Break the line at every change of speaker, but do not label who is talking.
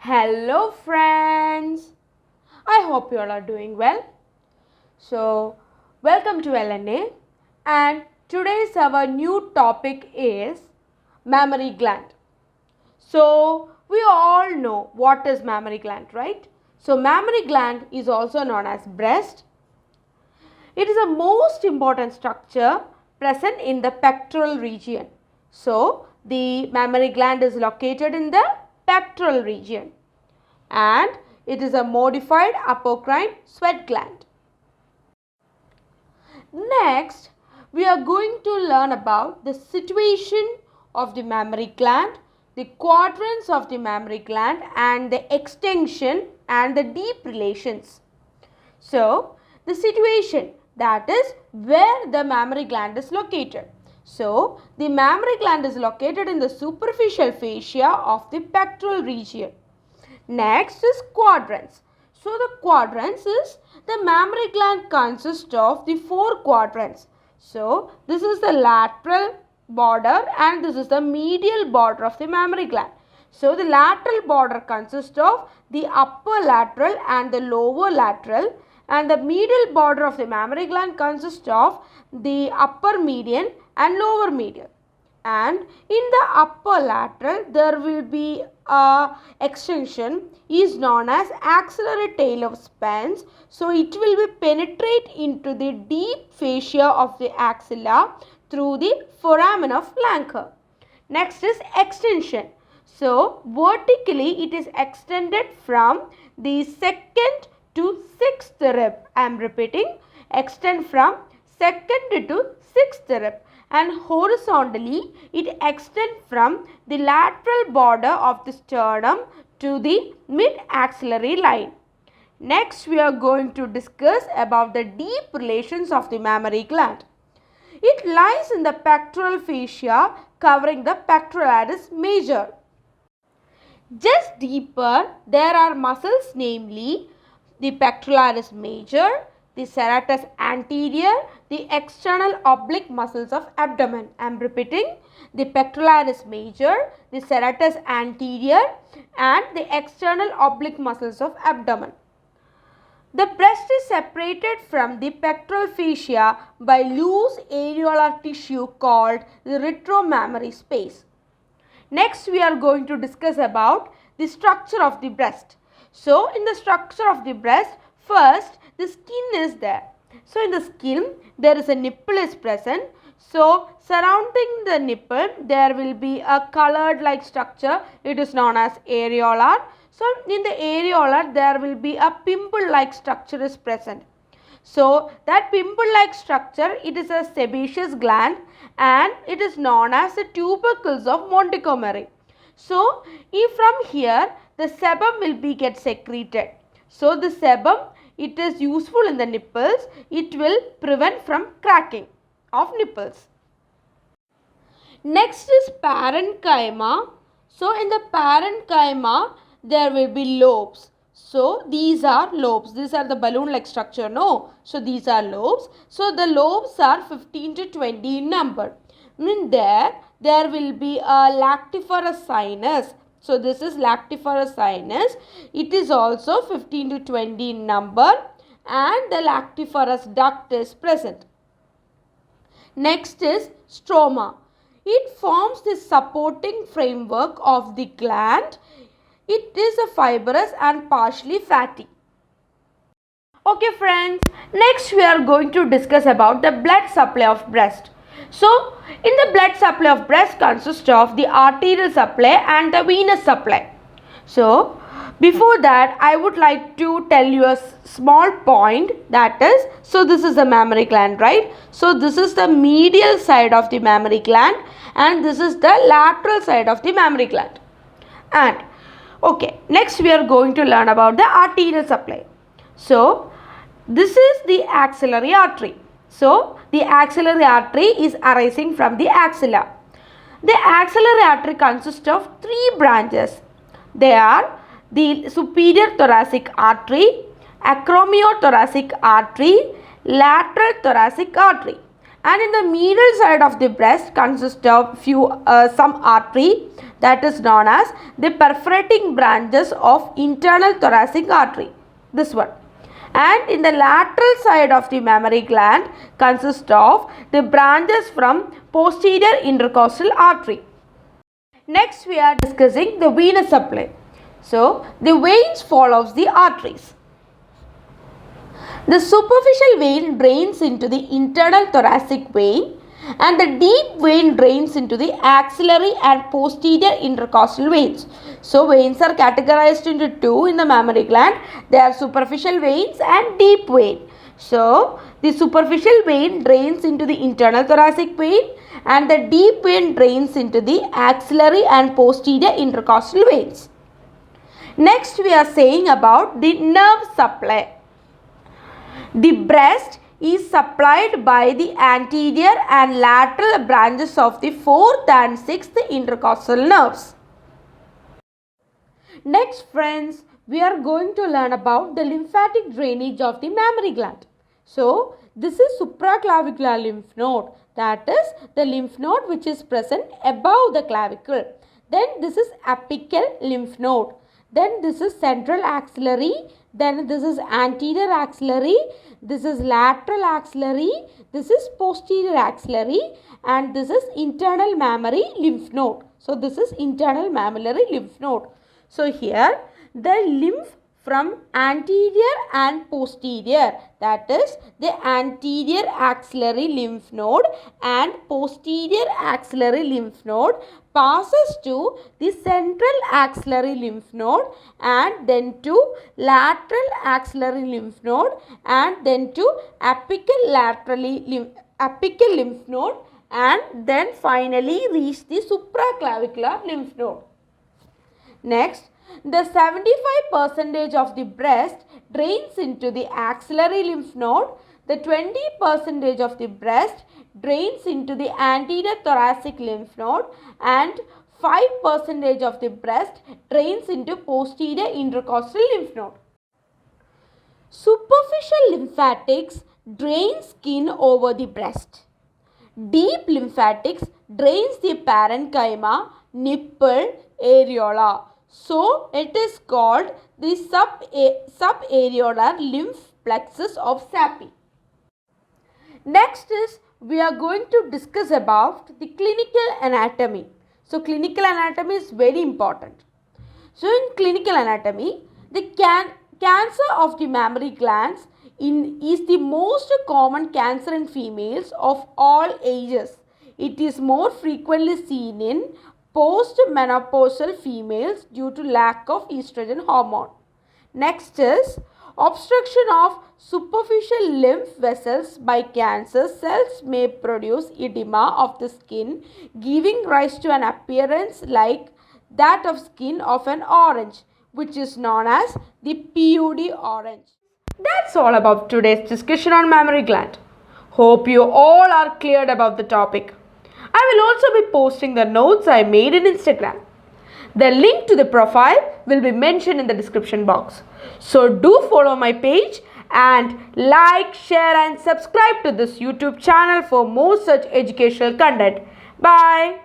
Hello friends, I hope you all are doing well. So, welcome to LnA and today's our new topic is mammary gland. So, we all know what is mammary gland, right? So, mammary gland is also known as breast. It is a most important structure present in the pectoral region. So, the mammary gland is located in the pectoral region and it is a modified apocrine sweat gland. Next, we are going to learn about the situation of the mammary gland, the quadrants of the mammary gland and the extension and the deep relations. So, the situation, that is where the mammary gland is located. So, the mammary gland is located in the superficial fascia of the pectoral region. Next is quadrants. So, the quadrants is the mammary gland consists of the four quadrants. So, this is the lateral border and this is the medial border of the mammary gland. So, the lateral border consists of the upper lateral and the lower lateral, and the medial border of the mammary gland consists of the upper median and lower median. And in the upper lateral there will be a extension is known as axillary tail of spines. So it will be penetrate into the deep fascia of the axilla through the foramen of Planck. Next is extension. So vertically it is extended from the second to sixth rib. I am repeating, extend from second to sixth rib, and horizontally it extends from the lateral border of the sternum to the mid-axillary line. Next, we are going to discuss about the deep relations of the mammary gland. It lies in the pectoral fascia covering the pectoralis major. Just deeper, there are muscles, namely the pectoralis major, the serratus anterior, the external oblique muscles of abdomen. I am repeating, the pectoralis major, the serratus anterior and the external oblique muscles of abdomen. The breast is separated from the pectoral fascia by loose areolar tissue called the retromammary space. Next, we are going to discuss about the structure of the breast. So, in the structure of the breast, first the skin is there. So, in the skin there is a nipple is present. So, surrounding the nipple there will be a colored like structure. It is known as areolar. So, in the areolar there will be a pimple like structure is present. So, that pimple like structure, it is a sebaceous gland and it is known as the tubercles of Montgomery. So, if from here the sebum will be get secreted. So, the sebum, it is useful in the nipples. It will prevent from cracking of nipples. Next is parenchyma. So, in the parenchyma there will be lobes. So, these are lobes. These are the balloon like structure, no? So, these are lobes. So, the lobes are 15 to 20 in number. In there will be a lactiferous sinus. So, this is lactiferous sinus. It is also 15 to 20 in number and the lactiferous duct is present. Next is stroma. It forms the supporting framework of the gland. It is a fibrous and partially fatty. Okay friends, next we are going to discuss about the blood supply of breast. So, in the blood supply of breast consists of the arterial supply and the venous supply. So, before that I would like to tell you a small point, that is, so this is the mammary gland, right? So, this is the medial side of the mammary gland and this is the lateral side of the mammary gland. And okay, next we are going to learn about the arterial supply. So, this is the axillary artery. So, the axillary artery is arising from the axilla. The axillary artery consists of three branches. They are the superior thoracic artery, acromiothoracic artery, lateral thoracic artery. And in the middle side of the breast consists of some artery that is known as the perforating branches of internal thoracic artery. This one. And in the lateral side of the mammary gland consists of the branches from posterior intercostal artery. Next we are discussing the venous supply. So the veins follows the arteries. The superficial vein drains into the internal thoracic vein and the deep vein drains into the axillary and posterior intercostal veins. So veins are categorized into two in the mammary gland. They are superficial veins and deep vein. So the superficial vein drains into the internal thoracic vein and the deep vein drains into the axillary and posterior intercostal veins. Next we are saying about the nerve supply. The breast is supplied by the anterior and lateral branches of the 4th and 6th intercostal nerves. Next friends, we are going to learn about the lymphatic drainage of the mammary gland. So, this is supraclavicular lymph node, that is the lymph node which is present above the clavicle. Then this is apical lymph node. Then this is central axillary. Then this is anterior axillary. This is lateral axillary. This is posterior axillary. And this is internal mammary lymph node. So this is internal mammillary lymph node. So here the lymph from anterior and posterior, that is the anterior axillary lymph node and posterior axillary lymph node, passes to the central axillary lymph node and then to lateral axillary lymph node and then to apical lymph node and then finally reach the supraclavicular lymph node. Next, the 75% of the breast drains into the axillary lymph node. The 20% of the breast drains into the anterior thoracic lymph node and 5% of the breast drains into posterior intercostal lymph node. Superficial lymphatics drain skin over the breast. Deep lymphatics drains the parenchyma, nipple, areola. So, it is called the subareolar lymph plexus of Sappi. Next is we are going to discuss about the clinical anatomy. So, clinical anatomy is very important. So, in clinical anatomy, the cancer of the mammary glands is the most common cancer in females of all ages. It is more frequently seen in post-menopausal females due to lack of estrogen hormone. Next is obstruction of superficial lymph vessels by cancer cells may produce edema of the skin, giving rise to an appearance like that of skin of an orange, which is known as the PUD orange. That's all about today's discussion on mammary gland. Hope you all are cleared about the topic. I will also be posting the notes I made in Instagram. The link to the profile will be mentioned in the description box. So do follow my page and like, share and subscribe to this YouTube channel for more such educational content. Bye.